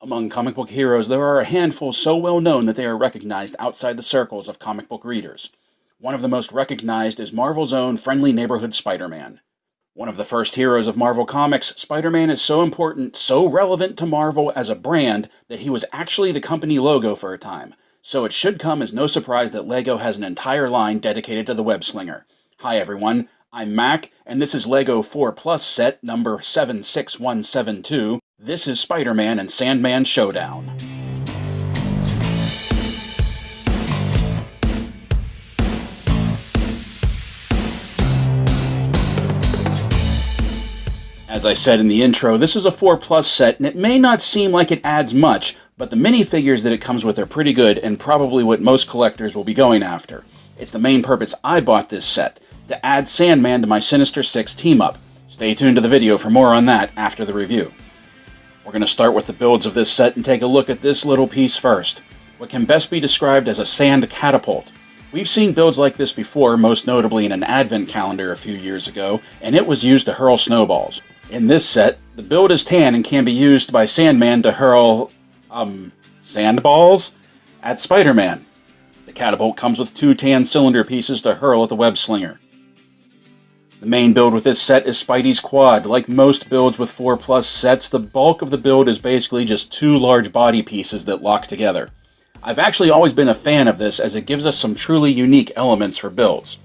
Among comic book heroes, there are a handful so well known that they are recognized outside the circles of comic book readers. One of the most recognized is Marvel's own friendly neighborhood Spider-Man. One of the first heroes of Marvel Comics, Spider-Man is so important, so relevant to Marvel as a brand, that he was actually the company logo for a time. So it should come as no surprise that LEGO has an entire line dedicated to the web slinger. Hi everyone, I'm Mac, and this is LEGO 4 Plus set number 76172. This is Spider-Man and Sandman Showdown. As I said in the intro, this is a 4 Plus set, and it may not seem like it adds much, but the minifigures that it comes with are pretty good, and probably what most collectors will be going after. It's the main purpose I bought this set, to add Sandman to my Sinister Six team-up. Stay tuned to the video for more on that after the review. We're going to start with the builds of this set and take a look at this little piece first. What can best be described as a sand catapult. We've seen builds like this before, most notably in an advent calendar a few years ago, and it was used to hurl snowballs. In this set, the build is tan and can be used by Sandman to hurl, sandballs at Spider-Man. The catapult comes with 2 tan cylinder pieces to hurl at the web slinger. The main build with this set is Spidey's quad. Like most builds with 4 Plus sets, the bulk of the build is basically just 2 large body pieces that lock together. I've actually always been a fan of this as it gives us some truly unique elements for builds.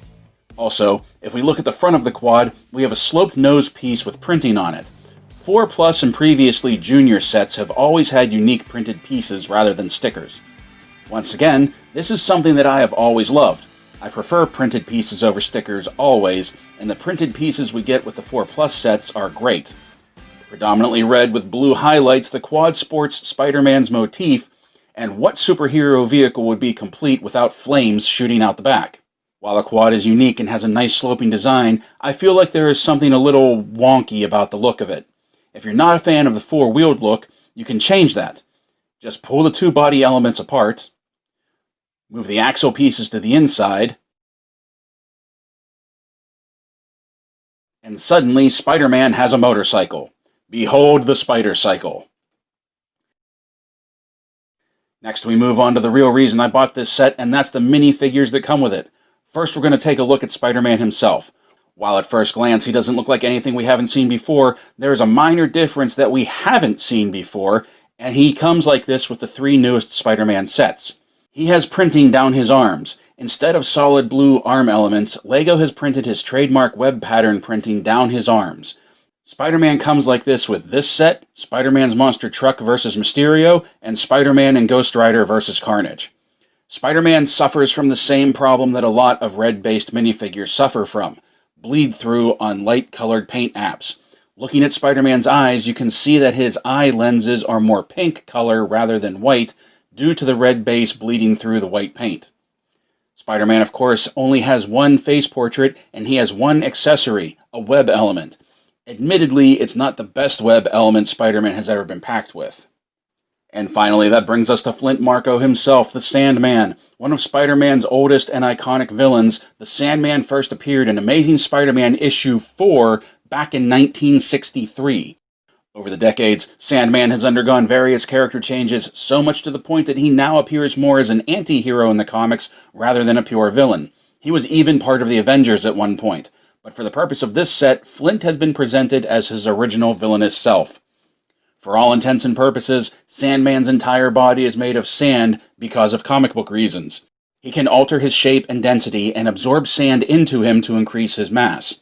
Also, if we look at the front of the quad, we have a sloped nose piece with printing on it. 4 Plus and previously Junior sets have always had unique printed pieces rather than stickers. Once again, this is something that I have always loved. I prefer printed pieces over stickers always, and the printed pieces we get with the 4 Plus sets are great. Predominantly red with blue highlights, the quad sports Spider-Man's motif, and what superhero vehicle would be complete without flames shooting out the back? While the quad is unique and has a nice sloping design, I feel like there is something a little wonky about the look of it. If you're not a fan of the 4-wheeled look, you can change that. Just pull the 2 body elements apart, move the axle pieces to the inside, and suddenly Spider-Man has a motorcycle. Behold the Spider Cycle. Next we move on to the real reason I bought this set, and that's the minifigures that come with it. First we're going to take a look at Spider-Man himself. While at first glance he doesn't look like anything we haven't seen before, there is a minor difference that we haven't seen before, and he comes like this with the 3 newest Spider-Man sets. He has printing down his arms. Instead of solid blue arm elements, LEGO has printed his trademark web pattern printing down his arms. Spider-Man comes like this with this set, Spider-Man's Monster Truck vs. Mysterio, and Spider-Man and Ghost Rider vs. Carnage. Spider-Man suffers from the same problem that a lot of red-based minifigures suffer from, bleed through on light-colored paint apps. Looking at Spider-Man's eyes, you can see that his eye lenses are more pink color rather than white, due to the red base bleeding through the white paint. Spider-Man, of course, only has 1 face portrait, and he has 1 accessory, a web element. Admittedly, it's not the best web element Spider-Man has ever been packed with. And finally, that brings us to Flint Marko himself, the Sandman. One of Spider-Man's oldest and iconic villains, the Sandman first appeared in Amazing Spider-Man issue 4 back in 1963. Over the decades, Sandman has undergone various character changes, so much to the point that he now appears more as an anti-hero in the comics rather than a pure villain. He was even part of the Avengers at one point, but for the purpose of this set, Flint has been presented as his original villainous self. For all intents and purposes, Sandman's entire body is made of sand because of comic book reasons. He can alter his shape and density and absorb sand into him to increase his mass.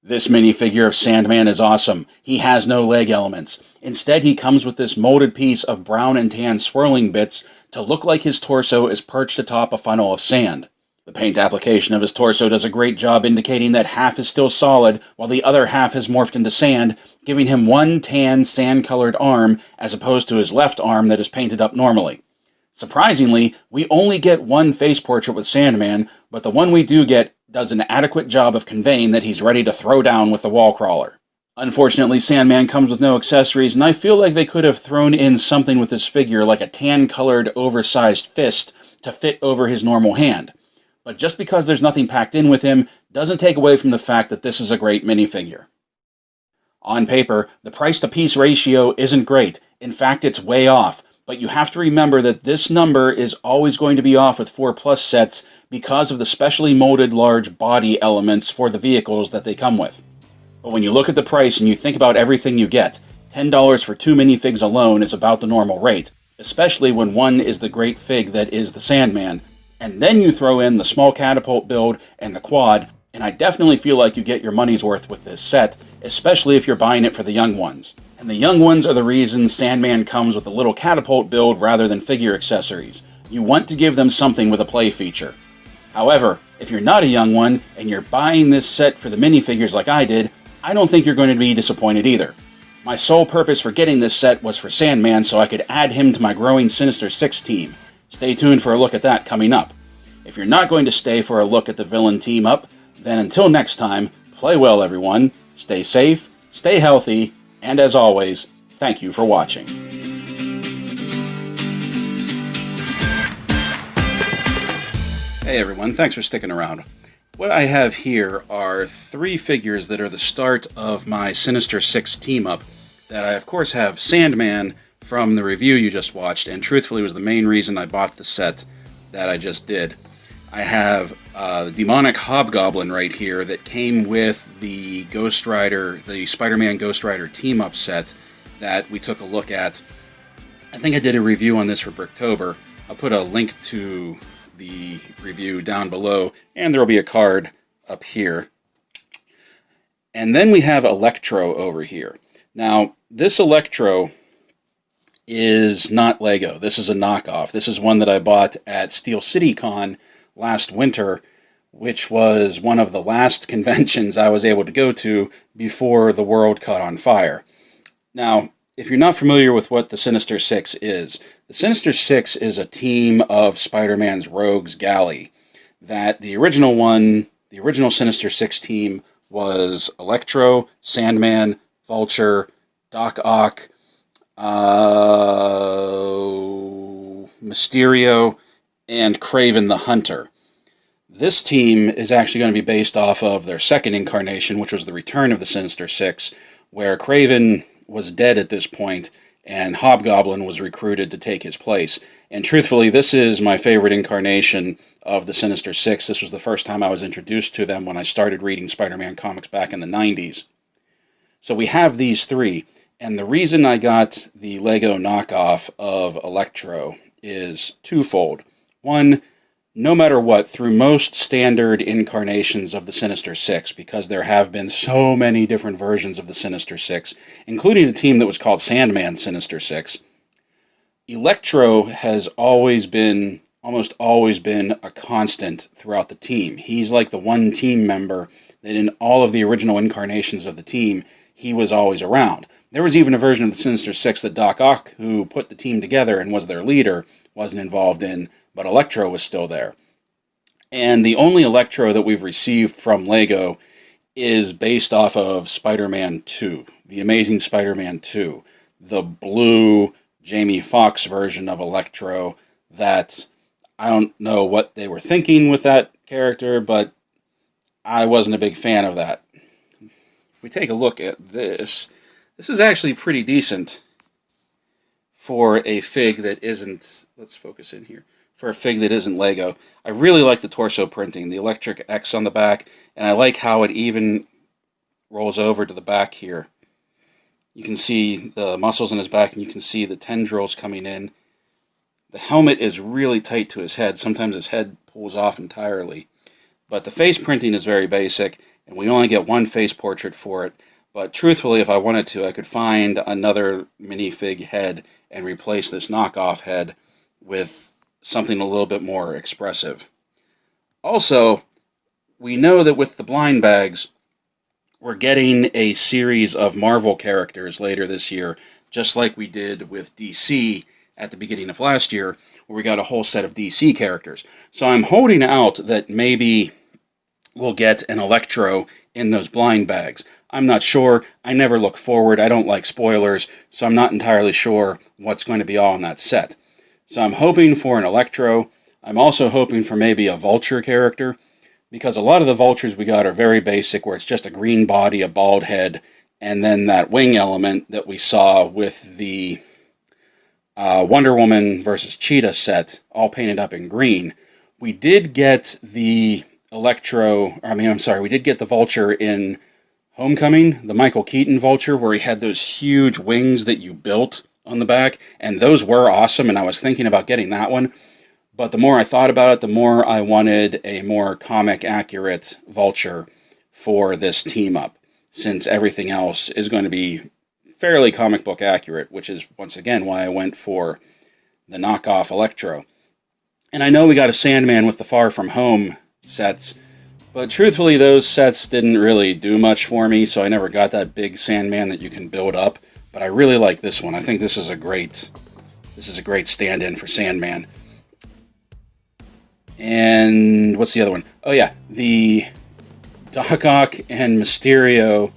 This minifigure of Sandman is awesome. He has no leg elements. Instead, he comes with this molded piece of brown and tan swirling bits to look like his torso is perched atop a funnel of sand. The paint application of his torso does a great job indicating that half is still solid, while the other half has morphed into sand, giving him 1 tan, sand-colored arm, as opposed to his left arm that is painted up normally. Surprisingly, we only get 1 face portrait with Sandman, but the one we do get does an adequate job of conveying that he's ready to throw down with the wall crawler. Unfortunately, Sandman comes with no accessories, and I feel like they could have thrown in something with this figure like a tan-colored, oversized fist to fit over his normal hand. But just because there's nothing packed in with him doesn't take away from the fact that this is a great minifigure. On paper, the price-to-piece ratio isn't great. In fact, it's way off. But you have to remember that this number is always going to be off with 4+ sets because of the specially molded large body elements for the vehicles that they come with. But when you look at the price and you think about everything you get, $10 for 2 minifigs alone is about the normal rate, especially when one is the great fig that is the Sandman. And then you throw in the small catapult build and the quad, and I definitely feel like you get your money's worth with this set, especially if you're buying it for the young ones. And the young ones are the reason Sandman comes with a little catapult build rather than figure accessories. You want to give them something with a play feature. However, if you're not a young one and you're buying this set for the minifigures like I did, I don't think you're going to be disappointed either. My sole purpose for getting this set was for Sandman so I could add him to my growing Sinister Six team. Stay tuned for a look at that coming up. If you're not going to stay for a look at the villain team up, then until next time, play well everyone, stay safe, stay healthy, and as always, thank you for watching. Hey everyone, thanks for sticking around. What I have here are 3 figures that are the start of my Sinister Six team-up that I of course have Sandman from the review you just watched, and truthfully was the main reason I bought the set that I just did. I have the demonic hobgoblin right here that came with the Ghost Rider, the Spider-Man Ghost Rider team-up set that we took a look at. I think I did a review on this for Bricktober. I'll put a link to the review down below, and there will be a card up here. And then we have Electro over here. Now, this Electro is not Lego. This is a knockoff. This is one that I bought at Steel City Con last winter, which was one of the last conventions I was able to go to before the world caught on fire. Now, if you're not familiar with what the Sinister Six is, the Sinister Six is a team of Spider-Man's Rogues Galley. That the original Sinister Six team was Electro, Sandman, Vulture, Doc Ock, Mysterio, and Kraven the Hunter. This team is actually going to be based off of their second incarnation, which was the Return of the Sinister Six, where Kraven was dead at this point, and Hobgoblin was recruited to take his place. And truthfully, this is my favorite incarnation of the Sinister Six. This was the first time I was introduced to them when I started reading Spider-Man comics back in the 90s. So we have these 3, and the reason I got the Lego knockoff of Electro is twofold. One, no matter what, through most standard incarnations of the Sinister Six, because there have been so many different versions of the Sinister Six, including a team that was called Sandman Sinister Six, Electro has almost always been a constant throughout the team. He's like the one team member that in all of the original incarnations of the team, he was always around. There was even a version of the Sinister Six that Doc Ock, who put the team together and was their leader, wasn't involved in, but Electro was still there. And the only Electro that we've received from Lego is based off of Spider-Man 2, The Amazing Spider-Man 2, the blue Jamie Foxx version of Electro that I don't know what they were thinking with that character, but I wasn't a big fan of that. If we take a look at this, this is actually pretty decent for a fig that isn't, let's focus in here, for a fig that isn't Lego. I really like the torso printing, the electric X on the back, and I like how it even rolls over to the back here. You can see the muscles in his back, and you can see the tendrils coming in. The helmet is really tight to his head. Sometimes his head pulls off entirely. But the face printing is very basic, and we only get one face portrait for it. But truthfully, if I wanted to, I could find another minifig head and replace this knockoff head with something a little bit more expressive. Also, we know that with the blind bags, we're getting a series of Marvel characters later this year, just like we did with DC at the beginning of last year, where we got a whole set of DC characters. So I'm holding out that maybe we'll get an Electro in those blind bags. I'm not sure. I never look forward. I don't like spoilers, so I'm not entirely sure what's going to be all in that set. So I'm hoping for an Electro. I'm also hoping for maybe a Vulture character, because a lot of the Vultures we got are very basic, where it's just a green body, a bald head, and then that wing element that we saw with the Wonder Woman versus Cheetah set, all painted up in green. We did get the we did get the Vulture in Homecoming, the Michael Keaton Vulture, where he had those huge wings that you built on the back, and those were awesome, and I was thinking about getting that one. But the more I thought about it, the more I wanted a more comic-accurate Vulture for this team-up, since everything else is going to be fairly comic book accurate, which is, once again, why I went for the knockoff Electro. And I know we got a Sandman with the Far From Home sets, but truthfully, those sets didn't really do much for me, so I never got that big Sandman that you can build up. But I really like this one. I think this is a great stand-in for Sandman. And what's the other one? Oh yeah, the Doc Ock and Mysterio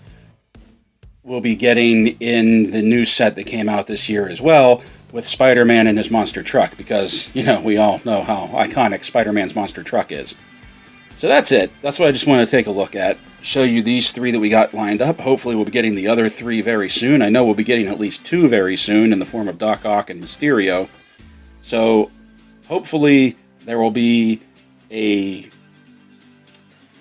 will be getting in the new set that came out this year as well, with Spider-Man and his monster truck, because, you know, we all know how iconic Spider-Man's monster truck is. So that's it. That's what I just want to take a look at. Show you these three that we got lined up. Hopefully we'll be getting the other three very soon. I know we'll be getting at least two very soon in the form of Doc Ock and Mysterio. So hopefully there will be a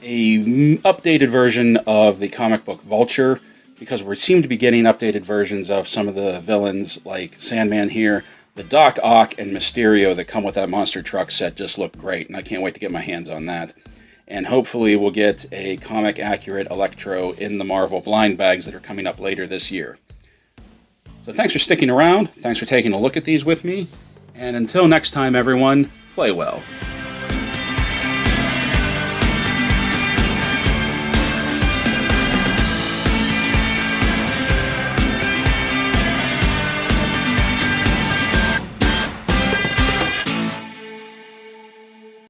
updated version of the comic book Vulture, because we seem to be getting updated versions of some of the villains, like Sandman here. The Doc Ock and Mysterio that come with that monster truck set just look great, and I can't wait to get my hands on that. And hopefully we'll get a comic-accurate Electro in the Marvel blind bags that are coming up later this year. So thanks for sticking around, thanks for taking a look at these with me, and until next time, everyone, play well.